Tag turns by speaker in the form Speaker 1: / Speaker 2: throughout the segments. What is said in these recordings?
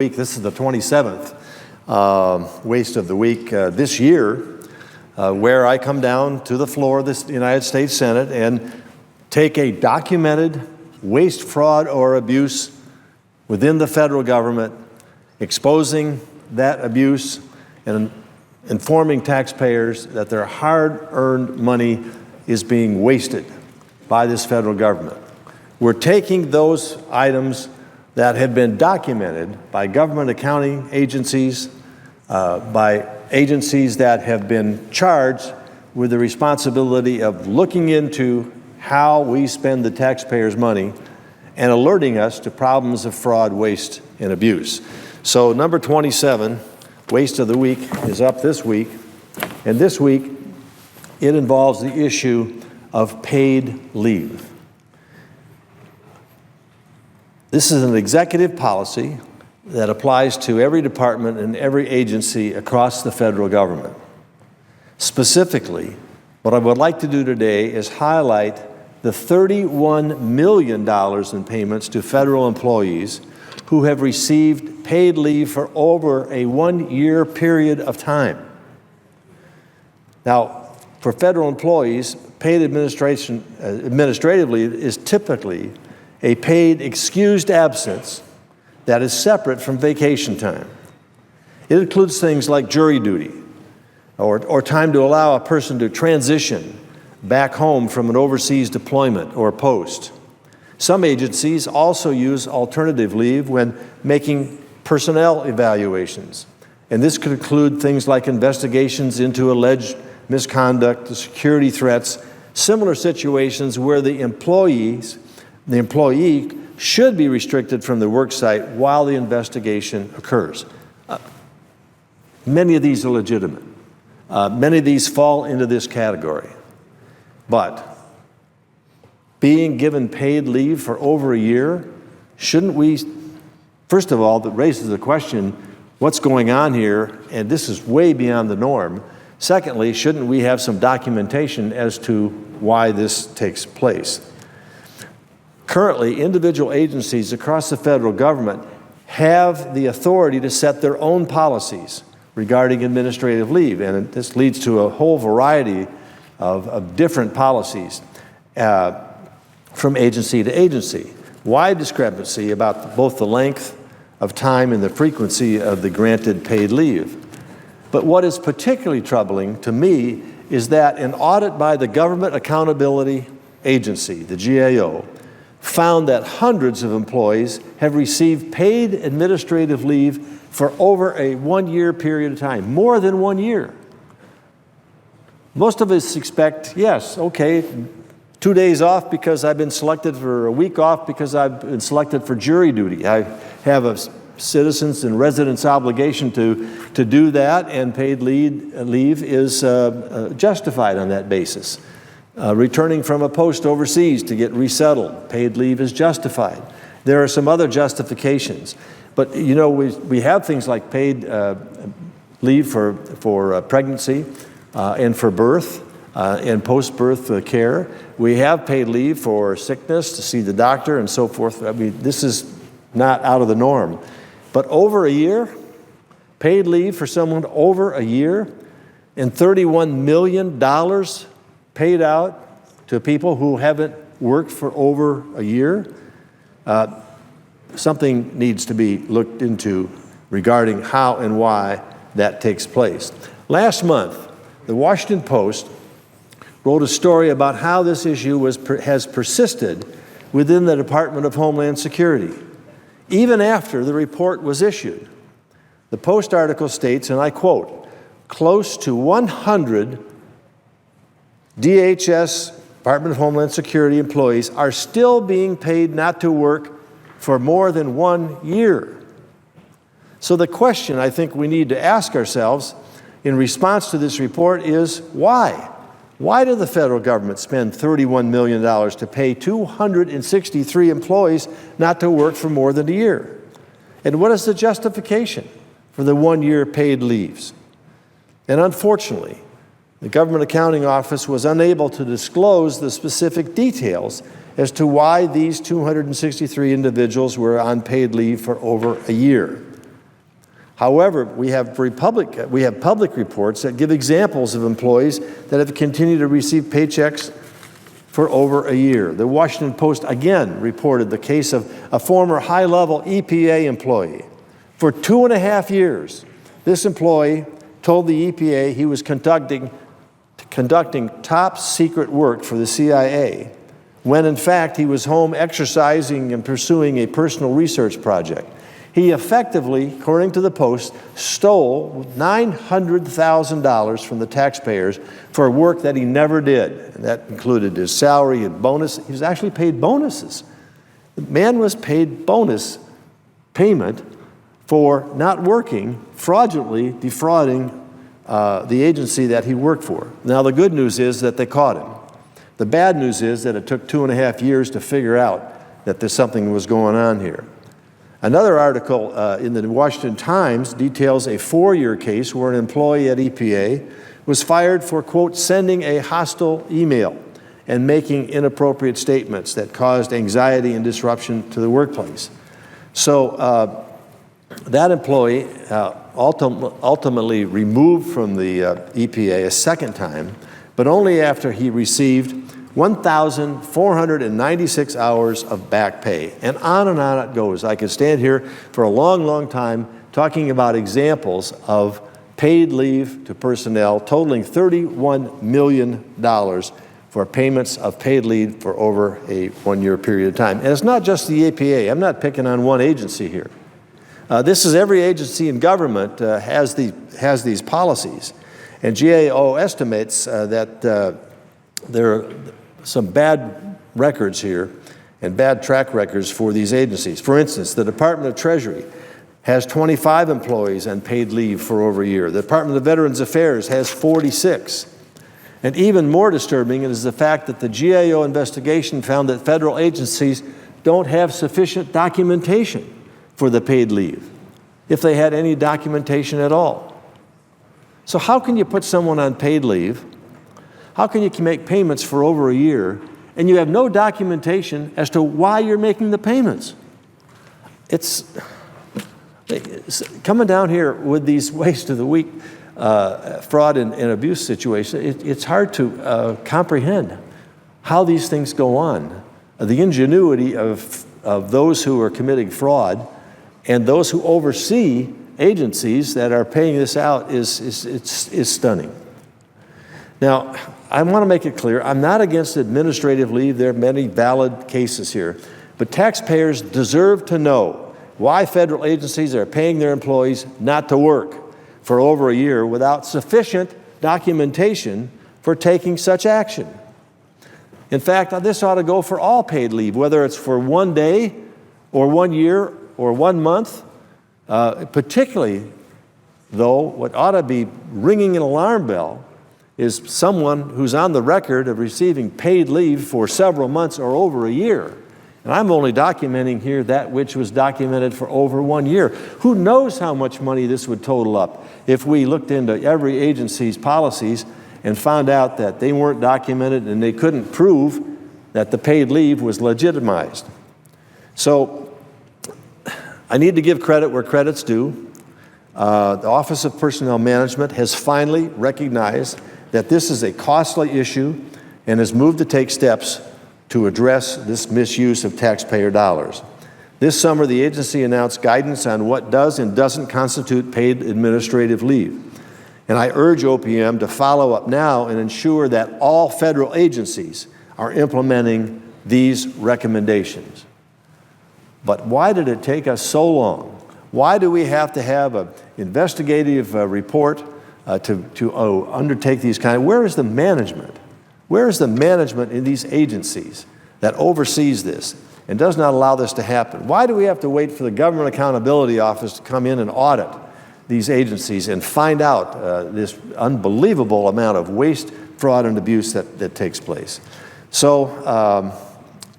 Speaker 1: week. This is the 27th Waste of the Week this year, where I come down to the floor of the United States Senate and take a documented waste, fraud, or abuse within the federal government, exposing that abuse and informing taxpayers that their hard-earned money is being wasted by this federal government. We're taking those items that have been documented by government accounting agencies, by agencies that have been charged with the responsibility of looking into how we spend the taxpayers' money and alerting us to problems of fraud, waste, and abuse. So number 27, Waste of the Week, is up this week. And this week, it involves the issue of paid leave. This is an executive policy that applies to every department and every agency across the federal government. Specifically, what I would like to do today is highlight the $31 million in payments to federal employees who have received paid leave for over a one-year period of time. Now, for federal employees, paid administratively is typically a paid excused absence that is separate from vacation time. It includes things like jury duty or time to allow a person to transition back home from an overseas deployment or post. Some agencies also use alternative leave when making personnel evaluations. And this could include things like investigations into alleged misconduct, security threats, similar situations where the employee should be restricted from the work site while the investigation occurs. Many of these are legitimate. Many of these fall into this category. But being given paid leave for over a year, shouldn't we, first of all, that raises the question, what's going on here? And this is way beyond the norm. Secondly, shouldn't we have some documentation as to why this takes place? Currently, individual agencies across the federal government have the authority to set their own policies regarding administrative leave, and this leads to a whole variety of different policies from agency to agency. Wide discrepancy about both the length of time and the frequency of the granted paid leave. But what is particularly troubling to me is that an audit by the Government Accountability Agency, the GAO, found that hundreds of employees have received paid administrative leave for over a one-year period of time, more than 1 year. Most of us expect, yes, okay, 2 days off because I've been selected, for a week off because I've been selected for jury duty. I have a citizens and residents obligation to do that, and paid leave is justified on that basis. Returning from a post overseas to get resettled, paid leave is justified. There are some other justifications. But, you know, we have things like paid leave for pregnancy and for birth and post-birth care. We have paid leave for sickness, to see the doctor, and so forth. I mean, this is not out of the norm. But over a year, paid leave for someone over a year, and $31 million paid out to people who haven't worked for over a year, something needs to be looked into regarding how and why that takes place. Last month, the Washington Post wrote a story about how this issue has persisted within the Department of Homeland Security, even after the report was issued. The Post article states, and I quote, "Close to 100 DHS, Department of Homeland Security employees are still being paid not to work for more than 1 year." So the question I think we need to ask ourselves in response to this report is why? Why did the federal government spend $31 million to pay 263 employees not to work for more than a year? And what is the justification for the 1 year paid leaves? And unfortunately, the Government Accounting Office was unable to disclose the specific details as to why these 263 individuals were on paid leave for over a year. However, we have public reports that give examples of employees that have continued to receive paychecks for over a year. The Washington Post again reported the case of a former high-level EPA employee. For 2.5 years, this employee told the EPA he was conducting top secret work for the CIA, when in fact he was home exercising and pursuing a personal research project. He effectively, according to the Post, stole $900,000 from the taxpayers for work that he never did. And that included his salary and bonus. He was actually paid bonuses. The man was paid bonus payment for not working, fraudulently defrauding the agency that he worked for. Now, the good news is that they caught him. The bad news is that it took 2.5 years to figure out that there's something was going on here. Another article in the Washington Times details a 4-year case where an employee at EPA was fired for, quote, sending a hostile email and making inappropriate statements that caused anxiety and disruption to the workplace. So that employee ultimately removed from the EPA a second time, but only after he received 1,496 hours of back pay. And on it goes. I could stand here for a long, long time talking about examples of paid leave to personnel totaling $31 million for payments of paid leave for over a 1-year period of time. And it's not just the EPA. I'm not picking on one agency here. This is every agency in government has these policies. And GAO estimates that there are some bad records here and bad track records for these agencies. For instance, the Department of Treasury has 25 employees on paid leave for over a year. The Department of Veterans Affairs has 46. And even more disturbing is the fact that the GAO investigation found that federal agencies don't have sufficient documentation for the paid leave, if they had any documentation at all. So how can you put someone on paid leave? How can you make payments for over a year and you have no documentation as to why you're making the payments? It's coming down here with these waste of the week fraud and abuse situations. It's hard to comprehend how these things go on. The ingenuity of those who are committing fraud and those who oversee agencies that are paying this out is stunning. Now, I want to make it clear, I'm not against administrative leave. There are many valid cases here. But taxpayers deserve to know why federal agencies are paying their employees not to work for over a year without sufficient documentation for taking such action. In fact, this ought to go for all paid leave, whether it's for 1 day or 1 year or 1 month. Particularly, though, what ought to be ringing an alarm bell is someone who's on the record of receiving paid leave for several months or over a year. And I'm only documenting here that which was documented for over 1 year. Who knows how much money this would total up if we looked into every agency's policies and found out that they weren't documented and they couldn't prove that the paid leave was legitimized. So I need to give credit where credit's due. The Office of Personnel Management has finally recognized that this is a costly issue and has moved to take steps to address this misuse of taxpayer dollars. This summer, the agency announced guidance on what does and doesn't constitute paid administrative leave. And I urge OPM to follow up now and ensure that all federal agencies are implementing these recommendations. But why did it take us so long? Why do we have to have an investigative report to undertake these where is the management? Where is the management in these agencies that oversees this and does not allow this to happen? Why do we have to wait for the Government Accountability Office to come in and audit these agencies and find out this unbelievable amount of waste, fraud, and abuse that takes place? So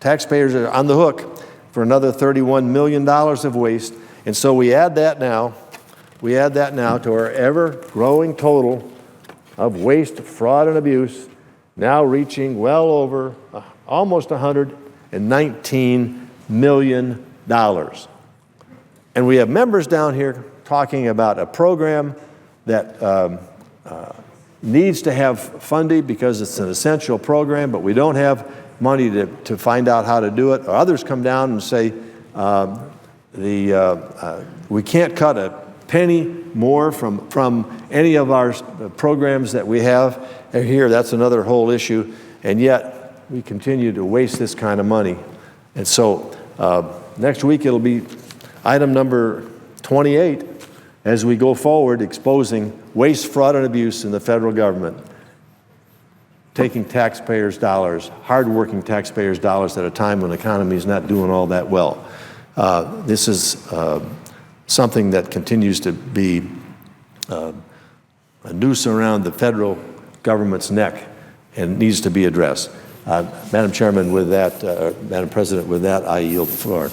Speaker 1: taxpayers are on the hook for another $31 million of waste, and so we add that now to our ever-growing total of waste, fraud, and abuse, now reaching well over almost $119 million. And we have members down here talking about a program that needs to have funding because it's an essential program, but we don't have money to find out how to do it. Or others come down and say we can't cut a penny more from any of our programs that we have. And here, that's another whole issue. And yet, we continue to waste this kind of money. And so next week, it'll be item number 28 as we go forward exposing waste, fraud, and abuse in the federal government, taking taxpayers' dollars, hardworking taxpayers' dollars at a time when the economy is not doing all that well. This is something that continues to be a noose around the federal government's neck and needs to be addressed. Madam Chairman, with that, Madam President, with that, I yield the floor.